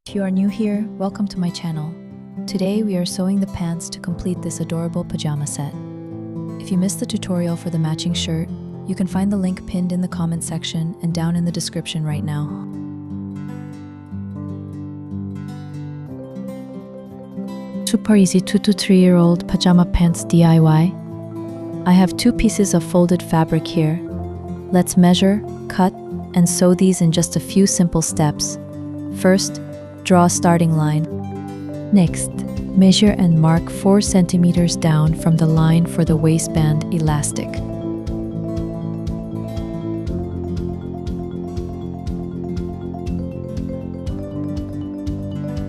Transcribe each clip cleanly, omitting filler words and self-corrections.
If you are new here, welcome to my channel. Today we are sewing the pants to complete this adorable pajama set. If you missed the tutorial for the matching shirt, you can find the link pinned in the comment section and down in the description right now. Super easy 2 to 3-year-old pajama pants DIY. I have 2 pieces of folded fabric here. Let's measure, cut, and sew these in just a few simple steps. First, draw a starting line. Next, measure and mark 4 centimeters down from the line for the waistband elastic.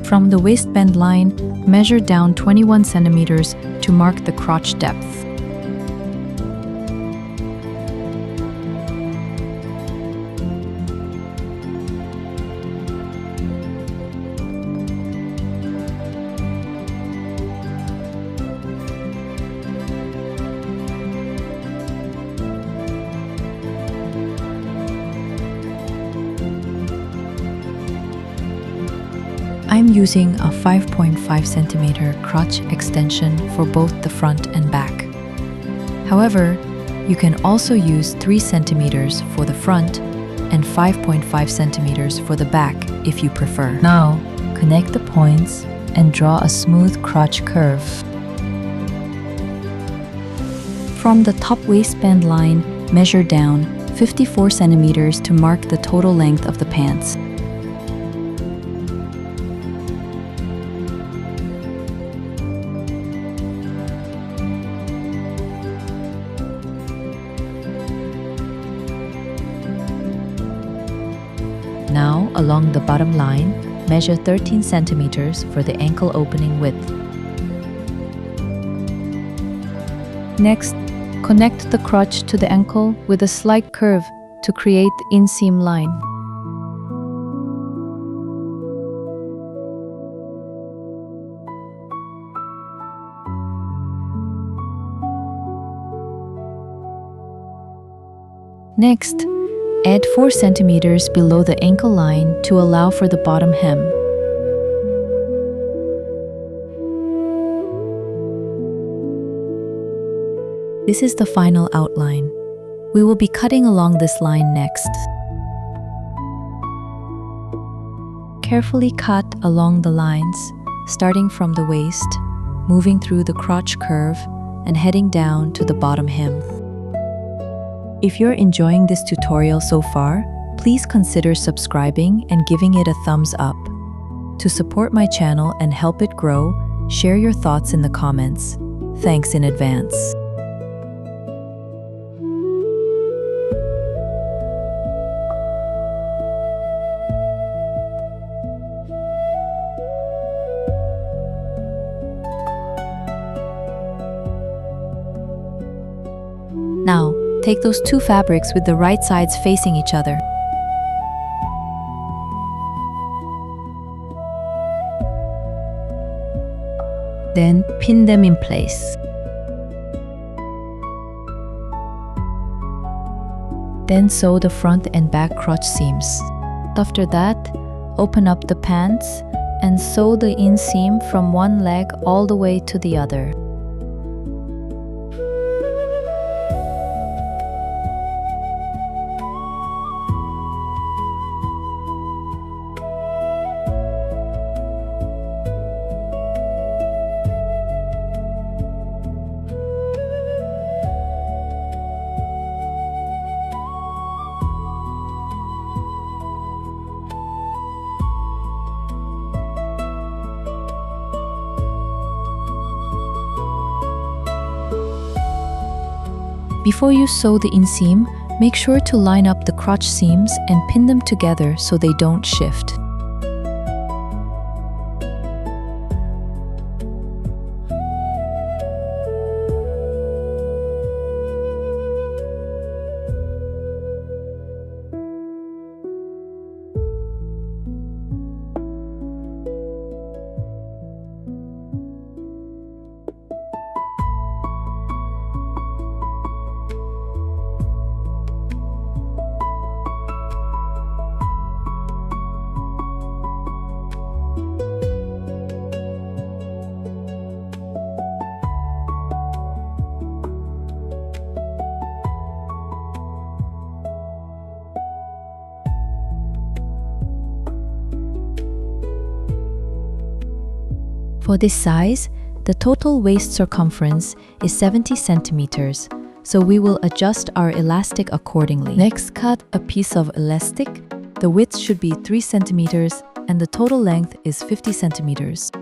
From the waistband line, measure down 21 centimeters to mark the crotch depth. I'm using a 5.5 centimeter crotch extension for both the front and back. However, you can also use 3 centimeters for the front and 5.5 centimeters for the back if you prefer. Now, connect the points and draw a smooth crotch curve. From the top waistband line, measure down 54 centimeters to mark the total length of the pants. Now, along the bottom line, measure 13 centimeters for the ankle opening width. Next, connect the crotch to the ankle with a slight curve to create the inseam line. Next, add 4 centimeters below the ankle line to allow for the bottom hem. This is the final outline. We will be cutting along this line next. Carefully cut along the lines, starting from the waist, moving through the crotch curve, and heading down to the bottom hem. If you're enjoying this tutorial so far, please consider subscribing and giving it a thumbs up. To support my channel and help it grow, share your thoughts in the comments. Thanks in advance. Now, take those 2 fabrics with the right sides facing each other. Then pin them in place. Then sew the front and back crotch seams. After that, open up the pants and sew the inseam from one leg all the way to the other. Before you sew the inseam, make sure to line up the crotch seams and pin them together so they don't shift. For this size, the total waist circumference is 70 centimeters, so we will adjust our elastic accordingly. Next, cut a piece of elastic. The width should be 3 centimeters and the total length is 50 centimeters.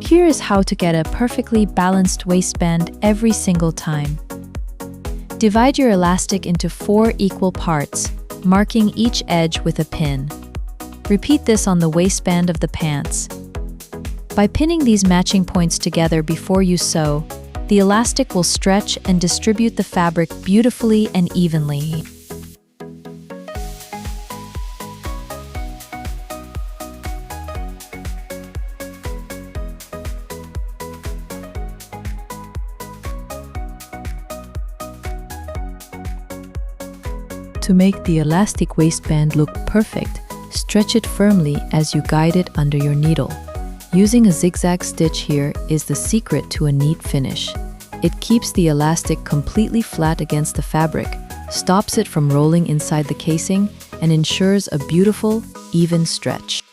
Here is how to get a perfectly balanced waistband every single time. Divide your elastic into 4 equal parts, marking each edge with a pin. Repeat this on the waistband of the pants. By pinning these matching points together before you sew, the elastic will stretch and distribute the fabric beautifully and evenly. To make the elastic waistband look perfect, stretch it firmly as you guide it under your needle. Using a zigzag stitch here is the secret to a neat finish. It keeps the elastic completely flat against the fabric, stops it from rolling inside the casing, and ensures a beautiful, even stretch.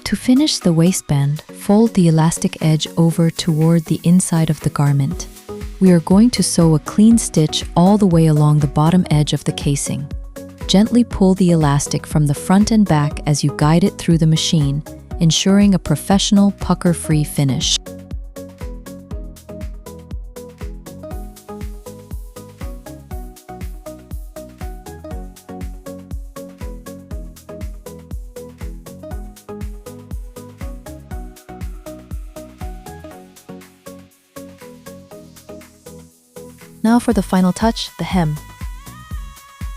To finish the waistband, fold the elastic edge over toward the inside of the garment. We are going to sew a clean stitch all the way along the bottom edge of the casing. Gently pull the elastic from the front and back as you guide it through the machine, ensuring a professional, pucker-free finish. Now for the final touch, the hem.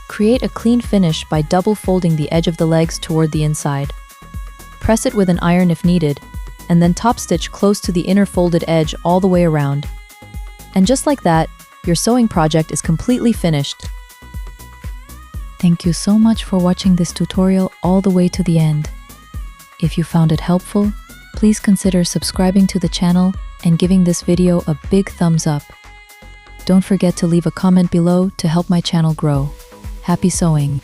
Create a clean finish by double folding the edge of the legs toward the inside. Press it with an iron if needed, and then top stitch close to the inner folded edge all the way around. And just like that, your sewing project is completely finished. Thank you so much for watching this tutorial all the way to the end. If you found it helpful, please consider subscribing to the channel and giving this video a big thumbs up. Don't forget to leave a comment below to help my channel grow. Happy sewing!